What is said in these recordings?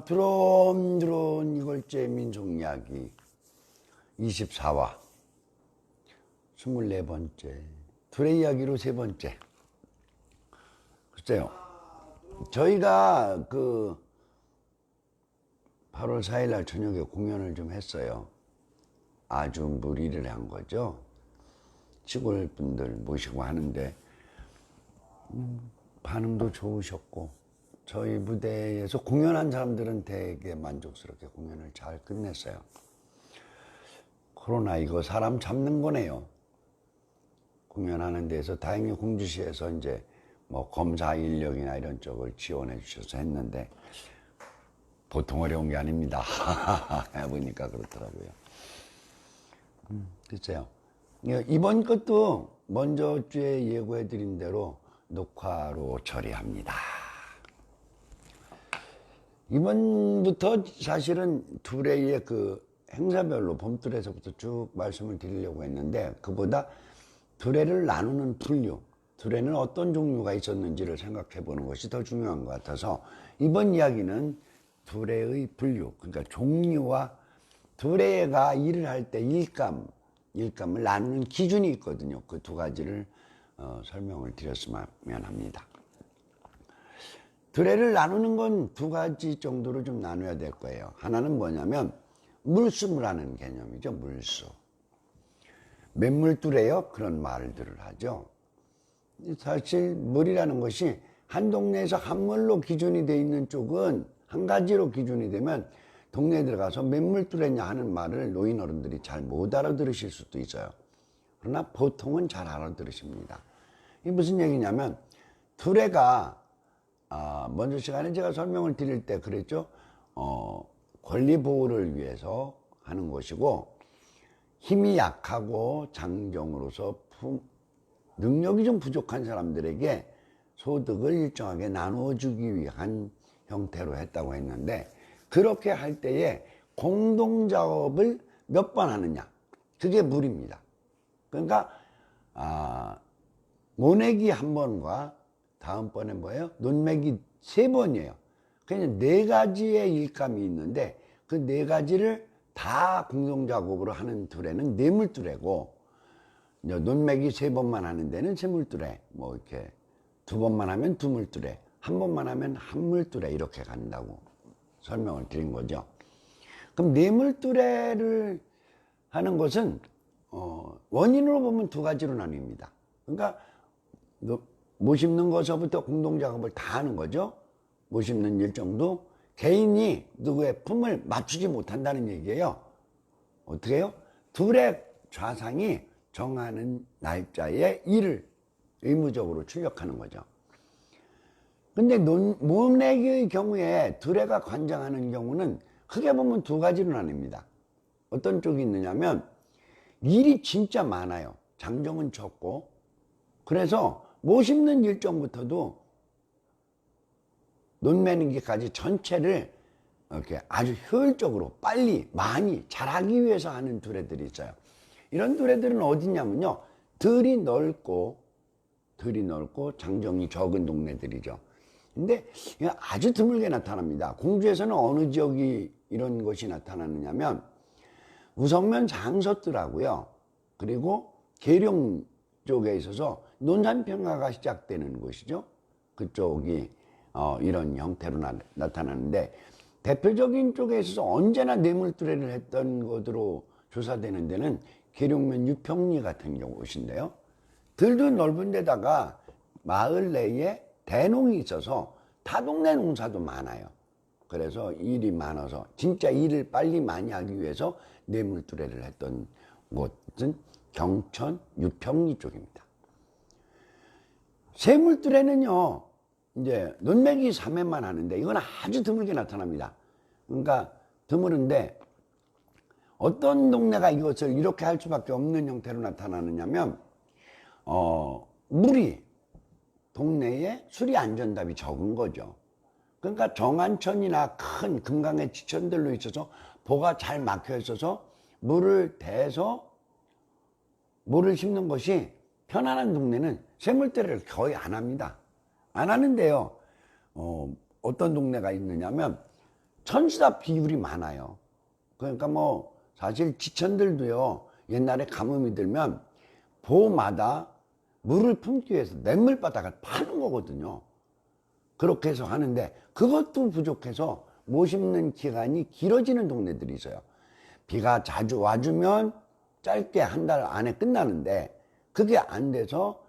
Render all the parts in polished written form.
드론 이걸째 민속이야기 24화 24번째 둘의 이야기로 세 번째. 글쎄요, 저희가 8월 4일날 저녁에 공연을 좀 했어요. 아주 무리를 한 거죠. 시골 분들 모시고 하는데 반응도 좋으셨고, 저희 무대에서 공연한 사람들은 되게 만족스럽게 공연을 잘 끝냈어요. 코로나 이거 사람 잡는 거네요. 공연하는 데서 다행히 공주시에서 이제 뭐 검사 인력이나 이런 쪽을 지원해 주셔서 했는데 보통 어려운 게 아닙니다. 해보니까 그렇더라고요. 글쎄요, 이번 것도 먼저 주에 예고해 드린 대로 녹화로 처리합니다. 이번부터 사실은 둘의 행사별로 봄둘에서부터 쭉 말씀을 드리려고 했는데, 그보다 둘레를 나누는 분류, 둘레는 어떤 종류가 있었는지를 생각해 보는 것이 더 중요한 것 같아서 이번 이야기는 둘레의 분류, 그러니까 종류와 둘레가 일을 할 때 일감을 나누는 기준이 있거든요. 그 두 가지를 설명을 드렸으면 합니다. 둘레를 나누는 건 두 가지 정도로 좀 나눠야 될 거예요. 하나는 뭐냐면 물수무라는 개념이죠. 물수. 맨물둘레요? 그런 말들을 하죠. 사실 물이라는 것이 한 동네에서 한 물로 기준이 돼 있는 쪽은 한 가지로 기준이 되면 동네에 들어가서 맨물둘레냐 하는 말을 노인 어른들이 잘 못 알아들으실 수도 있어요. 그러나 보통은 잘 알아들으십니다. 이게 무슨 얘기냐면, 둘레가 먼저 시간에 제가 설명을 드릴 때 그랬죠. 권리 보호를 위해서 하는 것이고, 힘이 약하고 장정으로서 능력이 좀 부족한 사람들에게 소득을 일정하게 나누어주기 위한 형태로 했다고 했는데, 그렇게 할 때에 공동작업을 몇 번 하느냐, 그게 물입니다. 그러니까 모내기 한 번과 다음번에 뭐예요? 논매기 3번이에요. 그냥 4가지의 일감이 있는데 그 4가지를 다 공동작업으로 하는 둘레는 네물둘레고, 논매기 3번만 하는 데는 세물둘레, 뭐 이렇게 2번만 하면 두물둘레, 1번만 하면 한물둘레, 이렇게 간다고 설명을 드린 거죠. 그럼 네물둘레를 하는 것은 원인으로 보면 2가지로 나뉩니다. 그러니까 못 심는 것서부터 공동작업을 다 하는 거죠. 못 심는 일정도 개인이 누구의 품을 맞추지 못한다는 얘기예요. 어떻게 해요? 둘의 좌상이 정하는 날짜에 일을 의무적으로 출력하는 거죠. 근데 모내기의 경우에 둘레가 관장하는 경우는 크게 보면 2가지로 나뉩니다. 어떤 쪽이 있느냐면, 일이 진짜 많아요. 장정은 적고, 그래서 못 심는 일정부터도 논매기까지 전체를 이렇게 아주 효율적으로 빨리 많이 잘하기 위해서 하는 둘레들이 있어요. 이런 둘레들은 어디냐면요, 들이 넓고 장정이 적은 동네들이죠. 근데 아주 드물게 나타납니다. 공주에서는 어느 지역이 이런 것이 나타나느냐면 우성면 장서뜰하고요, 그리고 계룡 쪽에 있어서 논산평화가 시작되는 곳이죠. 그쪽이 이런 형태로 나타나는데, 대표적인 쪽에 있어서 언제나 네물둘레를 했던 것으로 조사되는 데는 계룡면 유평리 같은 곳인데요. 들도 넓은 데다가 마을 내에 대농이 있어서 타동네 농사도 많아요. 그래서 일이 많아서 진짜 일을 빨리 많이 하기 위해서 네물둘레를 했던 곳은 경천 유평리 쪽입니다. 세물둘레는요, 이제 논매기 3회만 하는데 이건 아주 드물게 나타납니다. 그러니까 드물은데, 어떤 동네가 이것을 이렇게 할 수밖에 없는 형태로 나타나느냐면, 물이 동네에 수리 안전답이 적은 거죠. 그러니까 정안천이나 큰 금강의 지천들로 있어서 보가 잘 막혀 있어서 물을 대서 물을 심는 것이 편안한 동네는 세물둘레를 거의 안 합니다. 안 하는데요, 어떤 동네가 있느냐면 천수답 비율이 많아요. 그러니까 뭐 사실 지천들도요, 옛날에 가뭄이 들면 보마다 물을 품기 위해서 냇물바닥을 파는 거거든요. 그렇게 해서 하는데 그것도 부족해서 못 심는 기간이 길어지는 동네들이 있어요. 비가 자주 와주면 짧게 한 달 안에 끝나는데 그게 안 돼서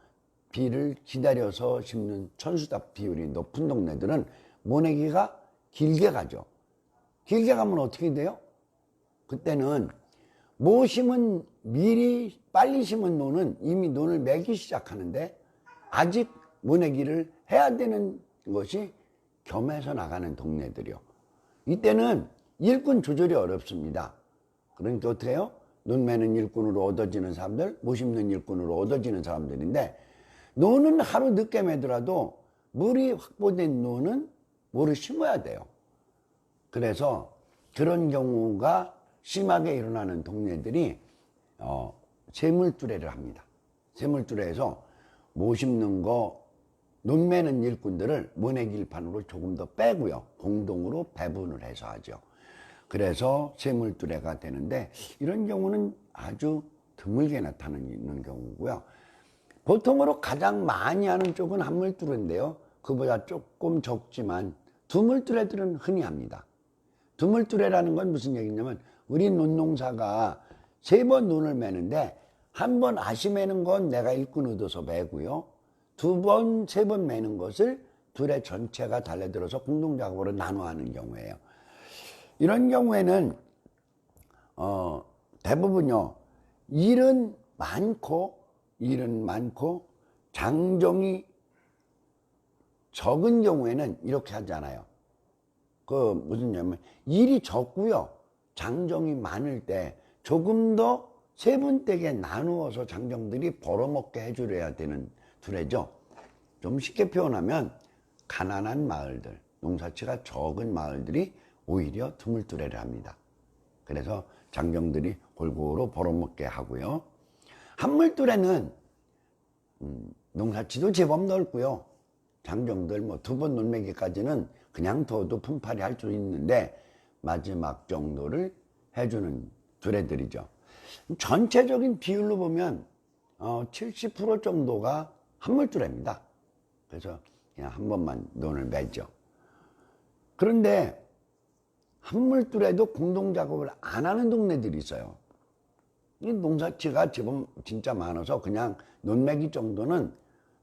비를 기다려서 심는 천수답 비율이 높은 동네들은 모내기가 길게 가죠. 길게 가면 어떻게 돼요? 그때는 못 심은 미리 빨리 심은 노는 이미 논을 매기 시작하는데 아직 모내기를 해야 되는 것이 겸해서 나가는 동네들이요. 이때는 일꾼 조절이 어렵습니다. 그러니까 어떻게 해요? 논 매는 일꾼으로 얻어지는 사람들, 못 심는 일꾼으로 얻어지는 사람들인데 논은 하루 늦게 매더라도 물이 확보된 논은 모를 심어야 돼요. 그래서 그런 경우가 심하게 일어나는 동네들이 세물두레를 합니다. 세물두레에서 못 심는 거, 논 매는 일꾼들을 모내길판으로 조금 더 빼고요. 공동으로 배분을 해서 하죠. 그래서 세물두레가 되는데 이런 경우는 아주 드물게 나타나는 경우고요. 보통으로 가장 많이 하는 쪽은 한물두레인데요. 그보다 조금 적지만 두물두레들은 흔히 합니다. 두물두레라는 건 무슨 얘기냐면 우리 논농사가 3번 논을 매는데 한 번 아시 매는 건 내가 일꾼 얻어서 매고요. 2번, 3번 매는 것을 두레 전체가 달래들어서 공동작업으로 나눠하는 경우예요. 이런 경우에는 대부분요 일은 많고 장정이 적은 경우에는 이렇게 하잖아요. 그 무슨 냐면 일이 적고요 장정이 많을 때 조금 더 세분되게 나누어서 장정들이 벌어먹게 해주려야 되는 두레죠. 좀 쉽게 표현하면 가난한 마을들, 농사치가 적은 마을들이 오히려 두물두레를 합니다. 그래서 장정들이 골고루 벌어먹게 하고요. 한물두레는 농사치도 제법 넓고요. 장정들 뭐 2번 논매기까지는 그냥 둬도 품팔이 할 수 있는데 마지막 정도를 해주는 두레들이죠. 전체적인 비율로 보면 70% 정도가 한물두레입니다. 그래서 그냥 한 번만 논을 매죠. 그런데 한물두레도 공동작업을 안 하는 동네들이 있어요. 이 농사치가 제법 진짜 많아서 그냥 논매기 정도는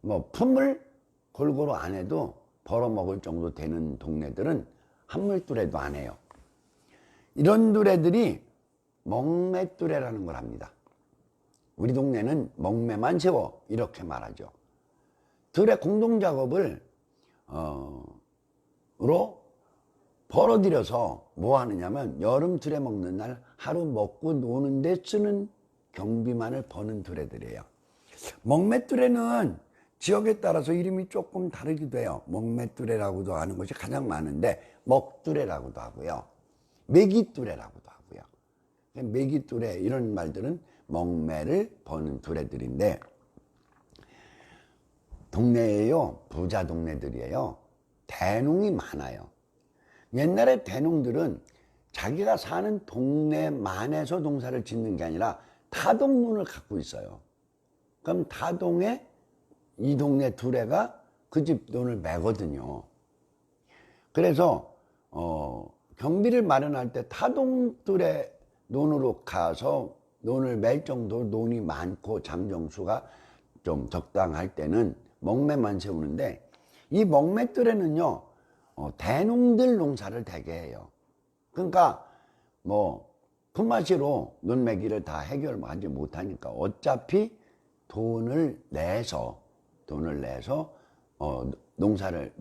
뭐 품을 골고루 안 해도 벌어먹을 정도 되는 동네들은 한물두레도 안 해요. 이런 두레들이 먹매두레라는 걸 합니다. 우리 동네는 먹매만 세워 이렇게 말하죠. 두레 공동작업을 벌어들여서 뭐 하느냐면 여름 두레 먹는 날 하루 먹고 노는데 쓰는 경비만을 버는 두레들이에요. 먹매두레는 지역에 따라서 이름이 조금 다르기도 해요. 먹매두레라고도 하는 것이 가장 많은데 먹두레라고도 하고요. 메기두레라고도 하고요. 메기두레 이런 말들은 먹매를 버는 두레들인데 동네에요 부자 동네들이에요. 대농이 많아요. 옛날에 대농들은 자기가 사는 동네만에서 농사를 짓는 게 아니라 타동문을 갖고 있어요. 그럼 타동에 이 동네 두레가 그 집 논을 매거든요. 그래서 경비를 마련할 때 타동 두레 논으로 가서 논을 맬 정도로 논이 많고 잠정수가 좀 적당할 때는 먹매만 세우는데 이 먹매 두레는요 대농들 농사를 대게 해요. 그러니까 뭐 품앗이로 논매기를 다 해결하지 못하니까 어차피 돈을 내서 농사를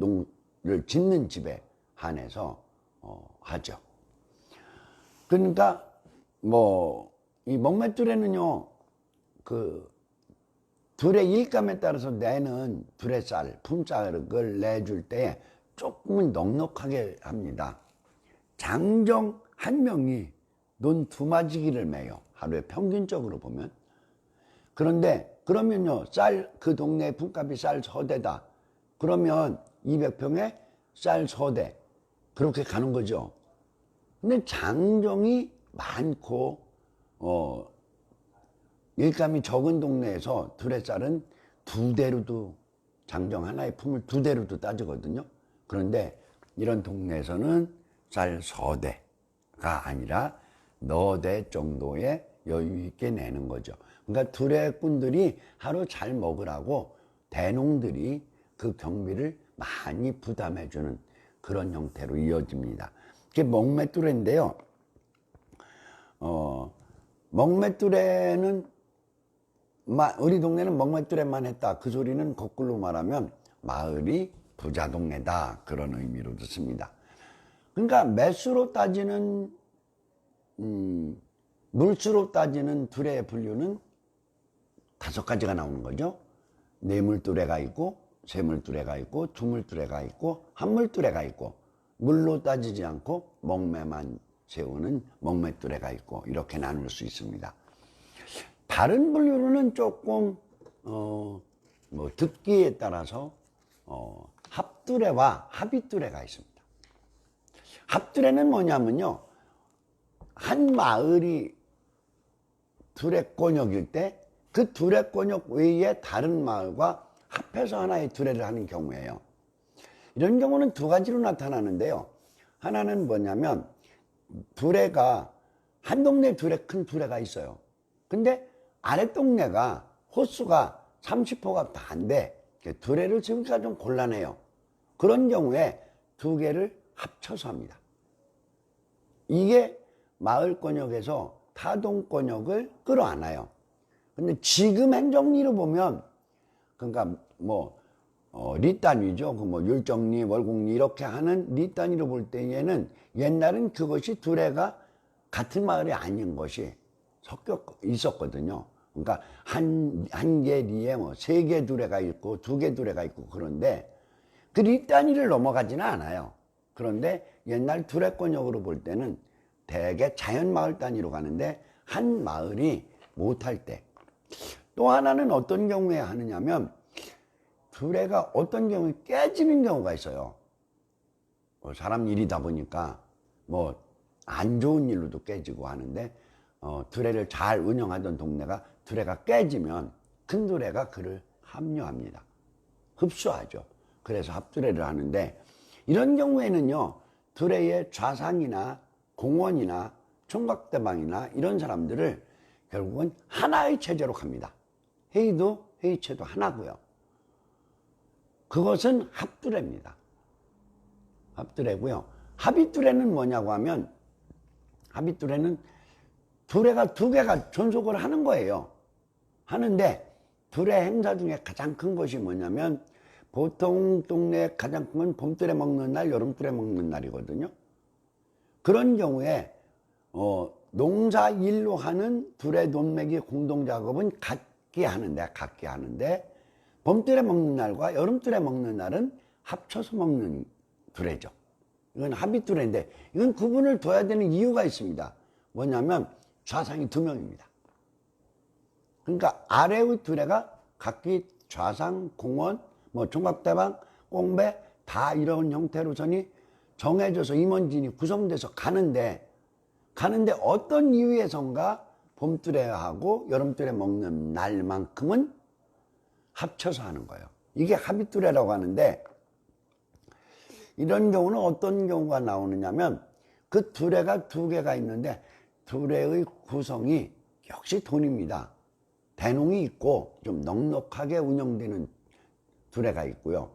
짓는 집에 한해서 하죠. 그러니까 뭐 이 먹매두레는요 그 두레 일감에 따라서 내는 두레쌀 품쌀을 내줄 때 조금은 넉넉하게 합니다. 장정 한 명이 논 2마지기를 매요. 하루에 평균적으로 보면. 그런데 그러면요 쌀 그 동네 품값이 쌀 서대다 그러면 200평에 쌀 서대 그렇게 가는 거죠. 근데 장정이 많고 일감이 적은 동네에서 두레쌀은 2대로도 장정 하나의 품을 2대로도 따지거든요. 그런데 이런 동네에서는 쌀 서대가 아니라 너대 정도의 여유 있게 내는 거죠. 그러니까 두레꾼들이 하루 잘 먹으라고 대농들이 그 경비를 많이 부담해 주는 그런 형태로 이어집니다. 그게 먹매뚜레인데요. 먹매뚜레는 우리 동네는 먹매뚜레만 했다. 그 소리는 거꾸로 말하면 마을이 부자 동네다. 그런 의미로 듣습니다. 그러니까 매수로 따지는 물수로 따지는 두레의 분류는 5가지가 나오는 거죠. 네물두레가 있고 세물두레가 있고 두물두레가 있고 한물두레가 있고 물로 따지지 않고 먹매만 세우는 먹매뚜레가 있고 이렇게 나눌 수 있습니다. 다른 분류로는 조금 뭐 듣기에 따라서 합두레와 합이뚜레가 있습니다. 합두레는 뭐냐면요, 한 마을이 두레권역일 때 그 두레권역 외에 다른 마을과 합해서 하나의 두레를 하는 경우예요. 이런 경우는 2가지로 나타나는데요. 하나는 뭐냐면 두레가 한 동네 두레, 큰 두레가 있어요. 근데 아랫동네가 호수가 30호가 다 안 돼. 두레를 지으니까 좀 곤란해요. 그런 경우에 2개를 합쳐서 합니다. 이게 마을권역에서 타동권역을 끌어안아요. 근데 지금 행정리로 보면, 그러니까 뭐 리단위죠. 그 뭐 율정리, 월곡리 이렇게 하는 리단위로 볼 때에는 옛날은 그것이 두레가 같은 마을이 아닌 것이 섞여 있었거든요. 그러니까 한 개 리에 뭐 3개 두레가 있고 2개 두레가 있고 그런데 그 리단위를 넘어가지는 않아요. 그런데 옛날 두레권역으로 볼 때는 대개 자연마을 단위로 가는데 한 마을이 못할 때, 또 하나는 어떤 경우에 하느냐면 두레가 어떤 경우에 깨지는 경우가 있어요. 사람 일이다 보니까 뭐 안 좋은 일로도 깨지고 하는데 두레를 잘 운영하던 동네가 두레가 깨지면 큰 두레가 그를 합류합니다. 흡수하죠. 그래서 합두레를 하는데, 이런 경우에는요, 두레의 좌상이나 공원이나 총각대방이나 이런 사람들을 결국은 하나의 체제로 갑니다. 회의도 회의체도 하나고요. 그것은 합두레입니다. 합두레고요. 합의두레는 뭐냐고 하면, 합의두레는 두레가 2개가 존속을 하는 거예요. 하는데 두레 행사 중에 가장 큰 것이 뭐냐면, 보통 동네에 가장 큰 건 봄두레 먹는 날, 여름두레 먹는 날이거든요. 그런 경우에 농사 일로 하는 두레 논매기 공동작업은 같게 하는데 봄두레 먹는 날과 여름두레 먹는 날은 합쳐서 먹는 두레죠. 이건 합의두레인데, 이건 구분을 둬야 되는 이유가 있습니다. 뭐냐면 좌상이 2명입니다. 그러니까 아래의 두레가 각기 좌상, 공원, 뭐 총각대방, 꽁배 다 이런 형태로선이 정해져서 임원진이 구성돼서 가는데 어떤 이유에선가 봄두레하고 여름두레 먹는 날만큼은 합쳐서 하는 거예요. 이게 합의두레라고 하는데, 이런 경우는 어떤 경우가 나오느냐면 그 두레가 2개가 있는데 두레의 구성이 역시 돈입니다. 대농이 있고 좀 넉넉하게 운영되는 두레가 있고요.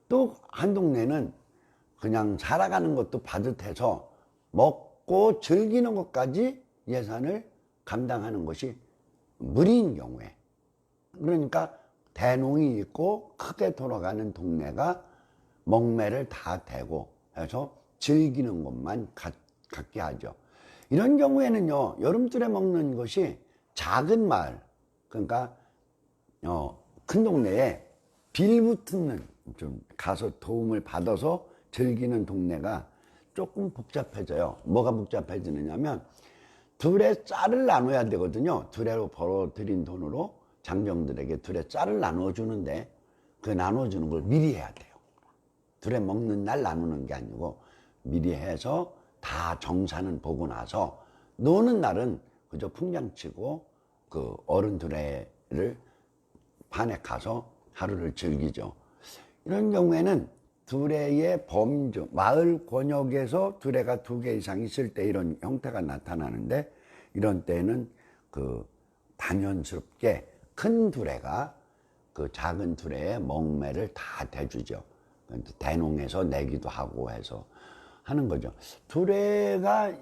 또 한 동네는 그냥 살아가는 것도 바듯해서 먹고 즐기는 것까지 예산을 감당하는 것이 무리인 경우에, 그러니까 대농이 있고 크게 돌아가는 동네가 먹매를 다 대고 해서 즐기는 것만 갖게 하죠. 이런 경우에는요, 여름두레 먹는 것이 작은 마을, 그러니까 큰 동네에 빌붙는, 좀 가서 도움을 받아서 즐기는 동네가 조금 복잡해져요. 뭐가 복잡해지느냐면 두레 쌀을 나눠야 되거든요. 두레로 벌어들인 돈으로 장정들에게 두레 쌀을 나눠주는데 그 나눠주는 걸 미리 해야 돼요. 두레 먹는 날 나누는 게 아니고 미리 해서 다 정사는 보고 나서 노는 날은 그저 풍장치고 그 어른 두레를 반에 가서 하루를 즐기죠. 이런 경우에는 두레의 범주, 마을 권역에서 두레가 2개 이상 있을 때 이런 형태가 나타나는데, 이런 때는 그 당연스럽게 큰 두레가 그 작은 두레의 먹매를 다 대주죠. 대농에서 내기도 하고 해서 하는 거죠. 두레가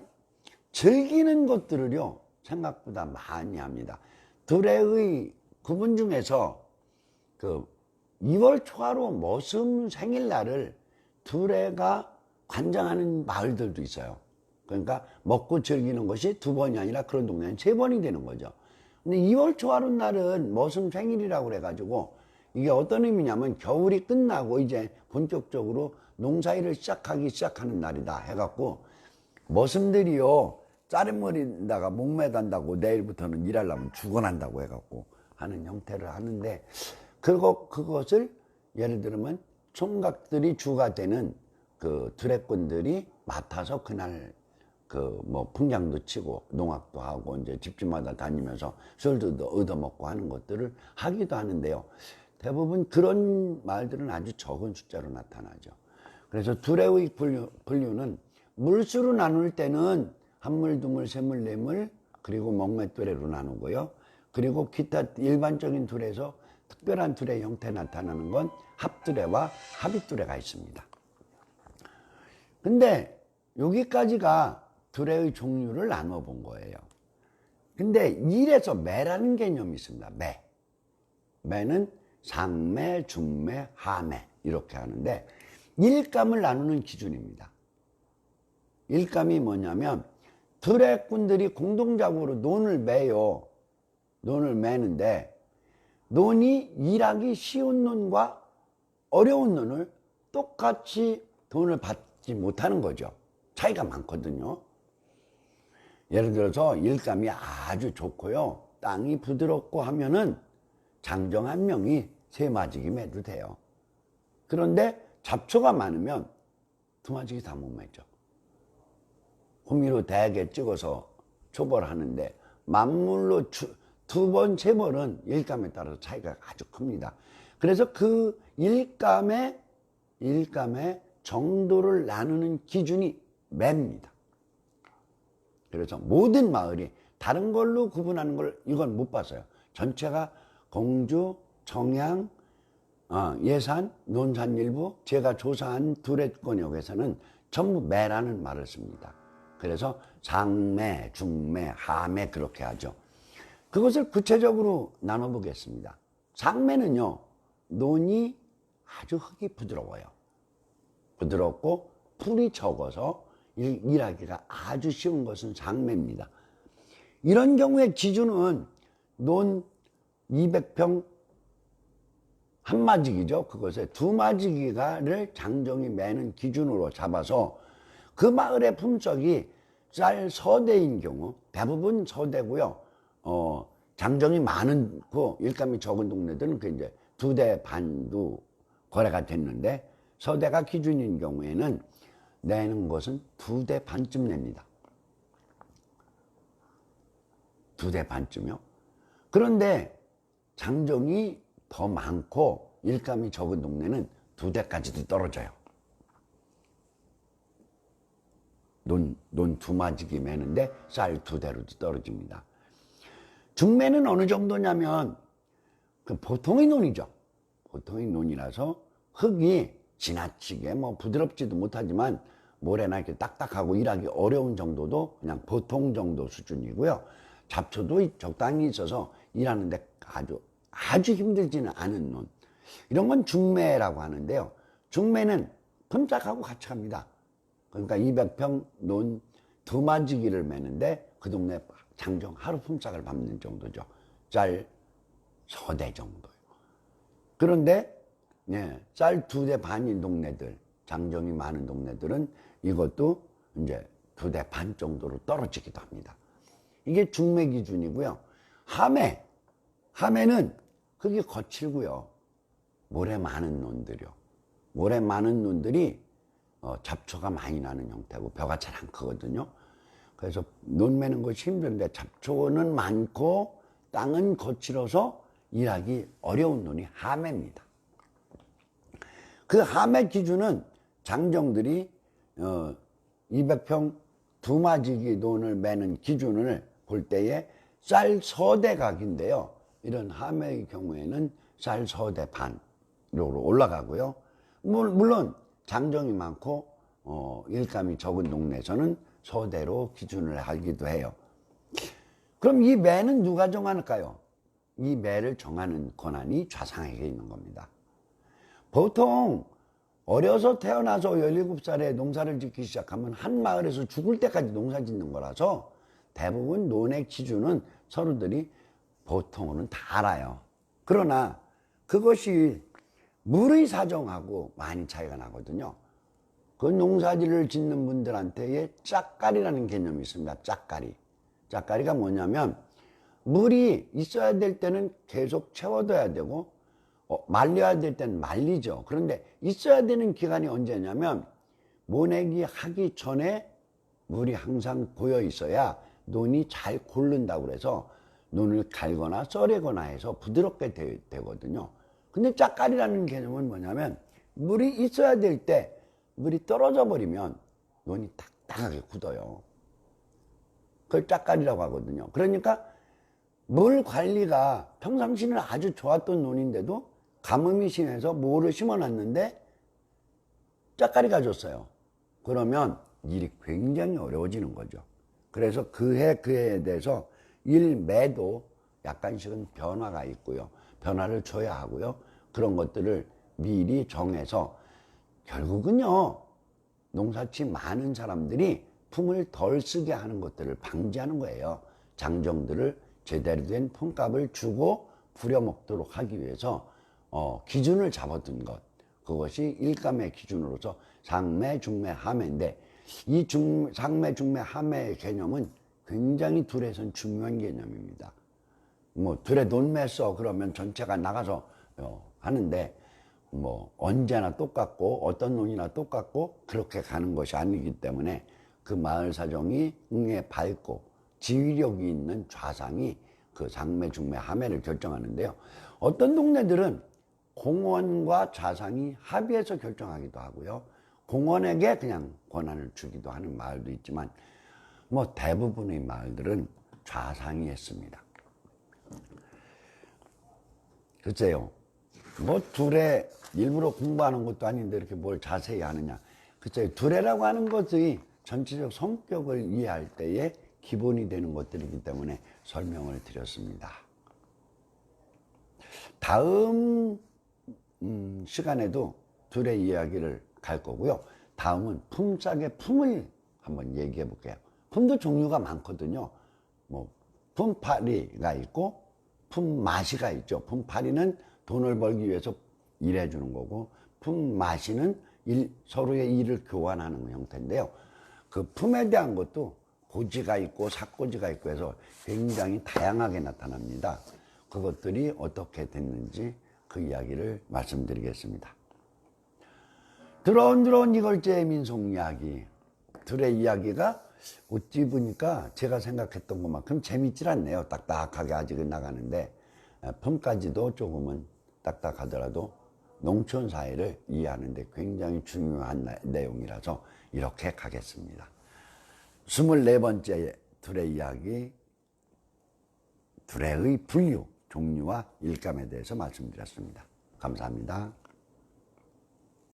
즐기는 것들을요 생각보다 많이 합니다. 두레의 구분 중에서 그 2월 초하루 머슴 생일날을 두레가 관장하는 마을들도 있어요. 그러니까 먹고 즐기는 것이 2번이 아니라 그런 동네는 3번이 되는 거죠. 근데 2월 초하루 날은 머슴 생일이라고 그래가지고, 이게 어떤 의미냐면 겨울이 끝나고 이제 본격적으로 농사일을 시작하는 날이다 해갖고, 머슴들이요 짜릿머리다가 목매단다고 내일부터는 일하려면 죽어난다고 해갖고 하는 형태를 하는데, 그것을 예를 들면 총각들이 주가 되는 그 두레꾼들이 맡아서 그날 그 뭐 풍장도 치고 농악도 하고 이제 집집마다 다니면서 술도 얻어먹고 하는 것들을 하기도 하는데요. 대부분 그런 말들은 아주 적은 숫자로 나타나죠. 그래서 두레의 분류는 물수로 나눌 때는 한물, 두물, 세물, 네물, 그리고 먹매두레로 나누고요. 그리고 기타 일반적인 두레에서 특별한 두레 형태 나타나는 건 합두레와 합입두레가 있습니다. 근데 여기까지가 두레의 종류를 나눠 본 거예요. 근데 일에서 매라는 개념이 있습니다. 매. 매는 상매, 중매, 하매 이렇게 하는데, 일감을 나누는 기준입니다. 일감이 뭐냐면 두레꾼들이 공동작업으로 논을 매요. 논을 매는데, 논이 일하기 쉬운 논과 어려운 논을 똑같이 돈을 받지 못하는 거죠. 차이가 많거든요. 예를 들어서 일감이 아주 좋고요, 땅이 부드럽고 하면은 장정 한 명이 3마지기 매도 돼요. 그런데 잡초가 많으면 2마지기 다 못 매죠. 호미로 대게 찍어서 초벌하는데 만물로 2번, 3번은 일감에 따라서 차이가 아주 큽니다. 그래서 그 일감의 정도를 나누는 기준이 매입니다. 그래서 모든 마을이 다른 걸로 구분하는 걸 이건 못 봤어요. 전체가 공주, 정양, 예산, 논산 일부, 제가 조사한 두레권역에서는 전부 매라는 말을 씁니다. 그래서 상매, 중매, 하매 그렇게 하죠. 그것을 구체적으로 나눠보겠습니다. 상매는요, 논이 아주 흙이 부드러워요. 부드럽고 풀이 적어서 일하기가 아주 쉬운 것은 상매입니다. 이런 경우에 기준은 논 200평 한 마지기죠. 그것에 2마지기를 장정이 매는 기준으로 잡아서 그 마을의 품격이 쌀 서대인 경우, 대부분 서대고요. 장정이 많고 일감이 적은 동네들은 그 이제 2대 반도 거래가 됐는데, 서대가 기준인 경우에는 내는 것은 2대 반쯤 냅니다. 2대 반쯤이요. 그런데 장정이 더 많고 일감이 적은 동네는 2대까지도 떨어져요. 논 2마지기 매는데 쌀 2대로도 떨어집니다. 중매는 어느 정도냐면 그 보통의 논이죠. 보통의 논이라서 흙이 지나치게 뭐 부드럽지도 못하지만 모래나 이렇게 딱딱하고 일하기 어려운 정도도 그냥 보통 정도 수준이고요. 잡초도 적당히 있어서 일하는데 아주 힘들지는 않은 논, 이런 건 중매라고 하는데요. 중매는 큼짝하고 같이 합니다. 그러니까 200평 논 2마지기를 매는데 그 동네 장정 하루 품삯을 받는 정도죠. 쌀 서대 정도요. 그런데 쌀 2대 반인 동네들, 장정이 많은 동네들은 이것도 이제 2대 반 정도로 떨어지기도 합니다. 이게 중매 기준이고요. 하매는 흙이 거칠고요, 모래 많은 논들이요. 모래 많은 논들이 잡초가 많이 나는 형태고 벼가 잘 안 크거든요. 그래서 논 매는 것이 힘든데 잡초는 많고 땅은 거칠어서 일하기 어려운 논이 하매입니다. 그 하매 기준은 장정들이 200평 두마지기 논을 매는 기준을 볼 때에 쌀 서대 각인데요. 이런 하매의 경우에는 쌀 서대 반으로 올라가고요. 물론 장정이 많고 일감이 적은 동네에서는 서대로 기준을 하기도 해요. 그럼 이 매는 누가 정할까요? 이 매를 정하는 권한이 좌상에게 있는 겁니다. 보통 어려서 태어나서 17살에 농사를 짓기 시작하면 한 마을에서 죽을 때까지 농사 짓는 거라서 대부분 논의 기준은 서로들이 보통은 다 알아요. 그러나 그것이 물의 사정하고 많이 차이가 나거든요. 그 농사지를 짓는 분들한테의 짝가리라는 개념이 있습니다. 짝가리. 짝가리가 뭐냐면 물이 있어야 될 때는 계속 채워둬야 되고 말려야 될 때는 말리죠. 그런데 있어야 되는 기간이 언제냐면 모내기 하기 전에 물이 항상 고여 있어야 논이 잘 고른다고 그래서 논을 갈거나 썰거나 해서 부드럽게 되거든요. 근데 짝가리라는 개념은 뭐냐면 물이 있어야 될 때 물이 떨어져 버리면 논이 딱딱하게 굳어요. 그걸 짝가리라고 하거든요. 그러니까 물 관리가 평상시는 아주 좋았던 논인데도 가뭄이 심해서 모를 심어놨는데 짝가리가 졌어요. 그러면 일이 굉장히 어려워지는 거죠. 그래서 그해 그해에 대해서 일매도 약간씩은 변화가 있고요. 변화를 줘야 하고요. 그런 것들을 미리 정해서 결국은요, 농사치 많은 사람들이 품을 덜 쓰게 하는 것들을 방지하는 거예요. 장정들을 제대로 된 품값을 주고 부려먹도록 하기 위해서 기준을 잡아둔 것, 그것이 일감의 기준으로서 상매, 중매, 하매인데 이 상매, 중매, 하매의 개념은 굉장히 둘에선 중요한 개념입니다. 뭐 둘에 논매 써 그러면 전체가 나가서 하는데 뭐 언제나 똑같고 어떤 논이나 똑같고 그렇게 가는 것이 아니기 때문에 그 마을 사정이 응에 밝고 지휘력이 있는 좌상이 그 상매, 중매, 하매를 결정하는데요. 어떤 동네들은 공원과 좌상이 합의해서 결정하기도 하고요. 공원에게 그냥 권한을 주기도 하는 마을도 있지만 뭐 대부분의 마을들은 좌상이 했습니다. 글쎄요. 뭐 둘에 일부러 공부하는 것도 아닌데 이렇게 뭘 자세히 하느냐. 글쎄요. 둘에라고 하는 것이 전체적 성격을 이해할 때에 기본이 되는 것들이기 때문에 설명을 드렸습니다. 다음 시간에도 둘의 이야기를 갈 거고요. 다음은 품짝의 품을 한번 얘기해 볼게요. 품도 종류가 많거든요. 뭐 품파리가 있고 품마시가 있죠. 품파리는 돈을 벌기 위해서 일해주는 거고 품마시는 서로의 일을 교환하는 형태인데요. 그 품에 대한 것도 고지가 있고 삭고지가 있고 해서 굉장히 다양하게 나타납니다. 그것들이 어떻게 됐는지 그 이야기를 말씀드리겠습니다. 드러운 이걸제의 민속 이야기, 둘의 이야기가 어찌 보니까 제가 생각했던 것만큼 재밌질 않네요. 딱딱하게 아직은 나가는데 품까지도 조금은 딱딱하더라도 농촌 사회를 이해하는 데 굉장히 중요한 내용이라서 이렇게 가겠습니다. 24번째 둘의 이야기, 둘의 분류, 종류와 일감에 대해서 말씀드렸습니다. 감사합니다.